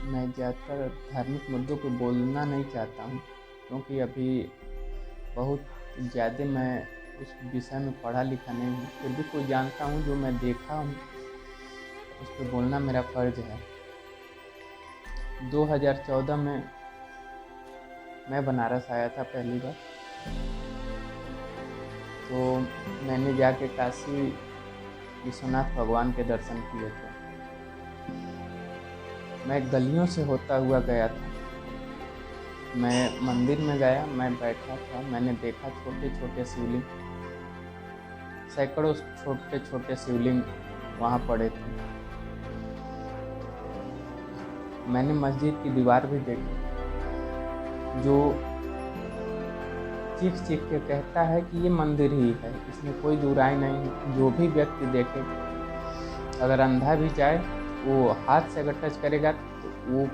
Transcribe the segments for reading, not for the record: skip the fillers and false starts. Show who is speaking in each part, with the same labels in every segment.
Speaker 1: मैं ज़्यादातर धार्मिक मुद्दों पे बोलना नहीं चाहता हूँ, क्योंकि अभी बहुत ज़्यादा मैं उस विषय में पढ़ा लिखा नहीं हूँ। फिर भी कुछ जानता हूँ, जो मैं देखा हूँ उस पे बोलना मेरा फ़र्ज़ है। 2014 में मैं बनारस आया था पहली बार। तो मैंने जाके काशी विश्वनाथ भगवान के दर्शन किए थे। मैं गलियों से होता हुआ गया था। मैं मंदिर में गया, मैं बैठा था, मैंने देखा छोटे छोटे शिवलिंग, सैकड़ों छोटे छोटे शिवलिंग वहाँ पड़े थे। मैंने मस्जिद की दीवार भी देखी, जो चीख चीख के कहता है कि ये मंदिर ही है, इसमें कोई दो राय नहीं है। जो भी व्यक्ति देखे, अगर अंधा भी जाए, वो हाथ से अगर टच करेगा तो वो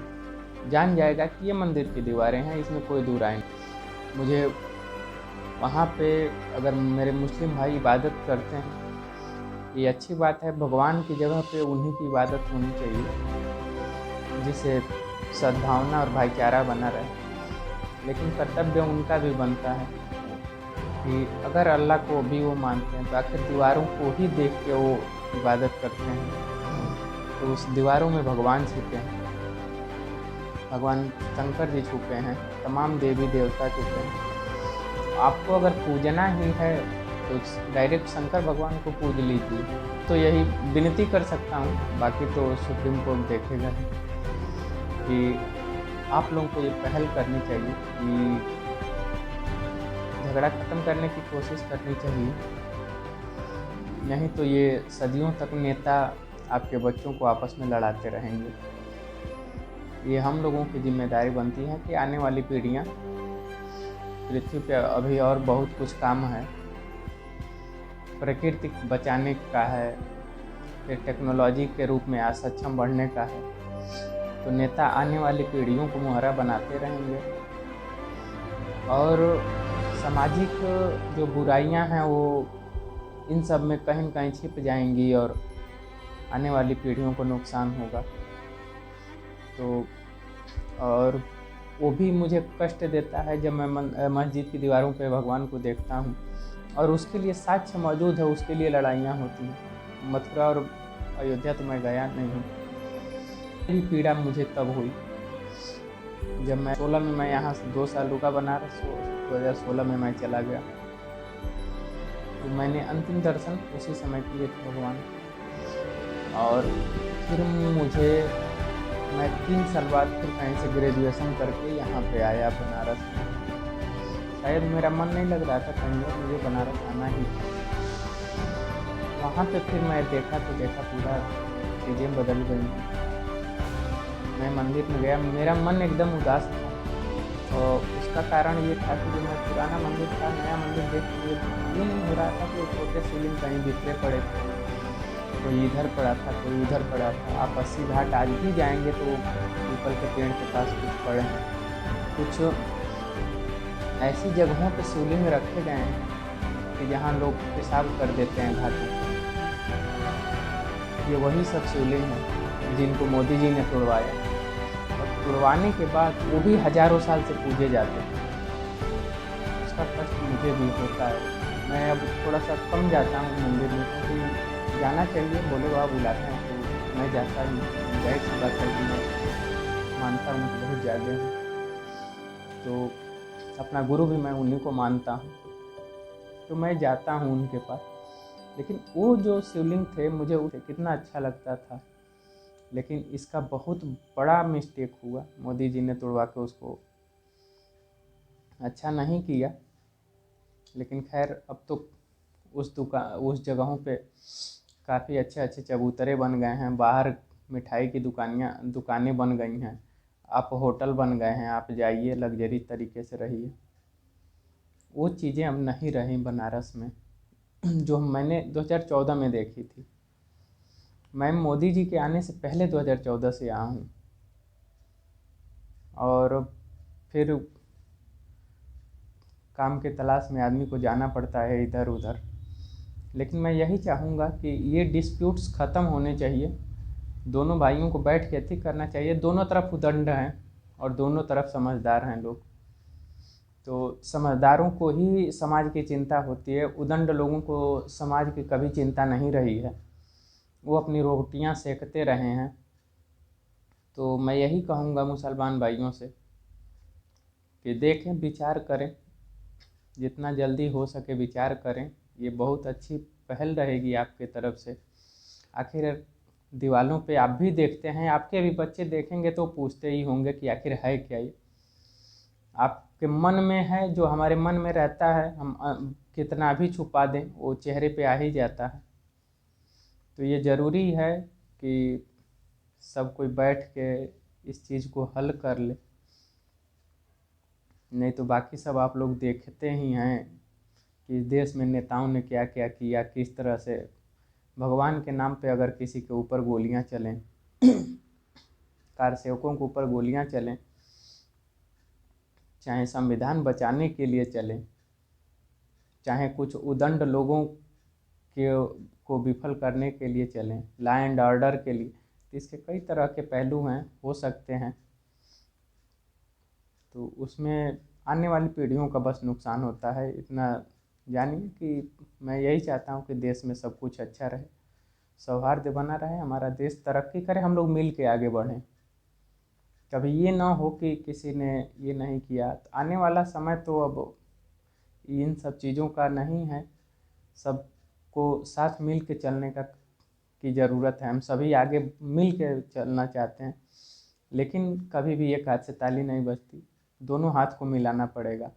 Speaker 1: जान जाएगा कि ये मंदिर की दीवारें हैं, इसमें कोई दो राय नहीं। मुझे वहाँ पे, अगर मेरे मुस्लिम भाई इबादत करते हैं, ये अच्छी बात है। भगवान की जगह पे उन्हीं की इबादत होनी चाहिए, जिससे सद्भावना और भाईचारा बना रहे। लेकिन कर्तव्य उनका भी बनता है कि अगर अल्लाह को भी वो मानते हैं, तो आखिर दीवारों को ही देख के वो इबादत करते हैं। तो उस दीवारों में भगवान छुपे हैं, भगवान शंकर जी छुपे हैं, तमाम देवी देवता छुपे हैं। आपको अगर पूजना ही है तो डायरेक्ट शंकर भगवान को पूज लीजिए। तो यही विनती कर सकता हूँ, बाकी तो सुप्रीम कोर्ट देखेगा कि आप लोगों को ये पहल करनी चाहिए कि झगड़ा ख़त्म करने की कोशिश करनी चाहिए। नहीं तो ये सदियों तक नेता आपके बच्चों को आपस में लड़ाते रहेंगे। ये हम लोगों की जिम्मेदारी बनती है कि आने वाली पीढ़ियाँ, पृथ्वी पे अभी और बहुत कुछ काम है, प्रकृति बचाने का है, फिर टेक्नोलॉजी के रूप में सक्षम बढ़ने का है। तो नेता आने वाली पीढ़ियों को मुहरा बनाते रहेंगे, और सामाजिक जो बुराइयां हैं वो इन सब में कहीं न कहीं छिप जाएंगी और आने वाली पीढ़ियों को नुकसान होगा। तो और वो भी मुझे कष्ट देता है जब मैं मस्जिद की दीवारों पे भगवान को देखता हूँ, और उसके लिए साक्ष्य मौजूद है, उसके लिए लड़ाइयाँ होती हैं। मथुरा और अयोध्या तो मैं गया नहीं हूँ। यही पीड़ा मुझे तब हुई जब मैं 16 में, मैं यहाँ से 2 साल रुका बनारस, 2016 में मैं चला गया। तो मैंने अंतिम दर्शन उसी समय किए थे भगवान। और फिर मैं 3 साल बाद फिर कहीं से ग्रेजुएशन करके यहाँ पे आया बनारस में। शायद मेरा मन नहीं लग रहा था कहीं और, मुझे बनारस आना ही था। वहाँ पे फिर मैं देखा पूरा चीज़ें बदल गई। मैं मंदिर में गया, मेरा मन एकदम उदास था, और उसका कारण ये था कि जो मैं पुराना मंदिर था, नया मंदिर देख के ये नहीं हो रहा था कि छोटे शिवलिंग कहीं बिखरे पड़े थे, कोई इधर पड़ा था, कोई उधर पड़ा था। आप 80 घाट आज भी जाएंगे तो पीपल के पेड़ के पास कुछ पड़े हैं। कुछ ऐसी जगहों पे शिवलिंग रखे गए हैं कि जहाँ लोग पेशाब कर देते हैं घाटों। ये वही सब शिवलिंग हैं जिनको मोदी जी ने तोड़वाया, और तोड़वाने के बाद वो भी हजारों साल से पूजे जाते हैं। उसका कष्ट मुझे भी होता है। मैं अब थोड़ा सा कम जाता हूँ मंदिर में, क्योंकि जाना चाहिए, भोले बाबा बुलाते हैं तो मैं जाता ही। जाहिर सी बात है कि मैं मानता हूँ कि बहुत ज़्यादा हूँ, तो अपना गुरु भी मैं उन्हीं को मानता हूँ, तो मैं जाता हूँ उनके पास। लेकिन वो जो शिवलिंग थे, मुझे उसे कितना अच्छा लगता था, लेकिन इसका बहुत बड़ा मिस्टेक हुआ। मोदी जी ने तोड़वा के उसको अच्छा नहीं किया। लेकिन खैर, अब तो उस जगहों पे काफ़ी अच्छे अच्छे चबूतरे बन गए हैं, बाहर मिठाई की दुकानें बन गई हैं, आप होटल बन गए हैं, आप जाइए लग्जरी तरीके से रहिए। वो चीज़ें अब नहीं रही बनारस में, जो मैंने 2014 में देखी थी। मैं मोदी जी के आने से पहले 2014 से आया हूँ, और फिर काम के तलाश में आदमी को जाना पड़ता है इधर उधर। लेकिन मैं यही चाहूँगा कि ये डिस्प्यूट्स ख़त्म होने चाहिए, दोनों भाइयों को बैठ के अथी करना चाहिए। दोनों तरफ उदंड हैं और दोनों तरफ समझदार हैं लोग। तो समझदारों को ही समाज की चिंता होती है, उदंड लोगों को समाज की कभी चिंता नहीं रही है, वो अपनी रोटियां सेकते रहे हैं। तो मैं यही कहूँगा मुसलमान भाइयों से कि देखें, विचार करें, जितना जल्दी हो सके विचार करें। ये बहुत अच्छी पहल रहेगी आपके तरफ से। आखिर दीवालों पे आप भी देखते हैं, आपके भी बच्चे देखेंगे तो पूछते ही होंगे कि आखिर है क्या ये। आपके मन में है, जो हमारे मन में रहता है, हम कितना भी छुपा दें वो चेहरे पे आ ही जाता है। तो ये ज़रूरी है कि सब कोई बैठ के इस चीज़ को हल कर ले, नहीं तो बाकी सब आप लोग देखते ही हैं कि देश में नेताओं ने क्या क्या किया, किस तरह से भगवान के नाम पे अगर किसी के ऊपर गोलियां चलें, कार सेवकों के ऊपर गोलियां चलें, चाहे संविधान बचाने के लिए चलें, चाहे कुछ उदंड लोगों के को विफल करने के लिए चलें, लॉ एंड ऑर्डर के लिए, तो इसके कई तरह के पहलू हैं, हो सकते हैं। तो उसमें आने वाली पीढ़ियों का बस नुकसान होता है। इतना जानिए कि मैं यही चाहता हूँ कि देश में सब कुछ अच्छा रहे, सौहार्द बना रहे, हमारा देश तरक्की करे, हम लोग मिल के आगे बढ़ें। कभी ये ना हो कि किसी ने ये नहीं किया। तो आने वाला समय तो अब इन सब चीज़ों का नहीं है, सबको साथ मिल के चलने की ज़रूरत है। हम सभी आगे मिल के चलना चाहते हैं, लेकिन कभी भी एक हाथ से ताली नहीं बजती, दोनों हाथ को मिलाना पड़ेगा,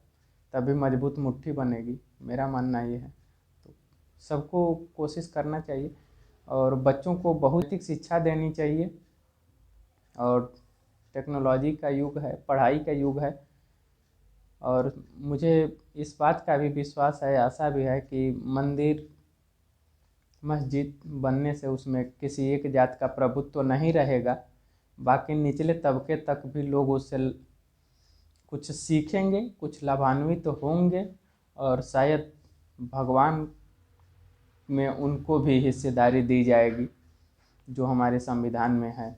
Speaker 1: तभी मजबूत मुट्ठी बनेगी। मेरा मानना ये है। तो सबको कोशिश करना चाहिए और बच्चों को भौतिक शिक्षा देनी चाहिए। और टेक्नोलॉजी का युग है, पढ़ाई का युग है, और मुझे इस बात का भी विश्वास है, आशा भी है कि मंदिर मस्जिद बनने से उसमें किसी एक जात का प्रभुत्व तो नहीं रहेगा, बाकी निचले तबके तक भी लोग उससे कुछ सीखेंगे, कुछ लाभान्वित तो होंगे, और शायद भगवान में उनको भी हिस्सेदारी दी जाएगी जो हमारे संविधान में है।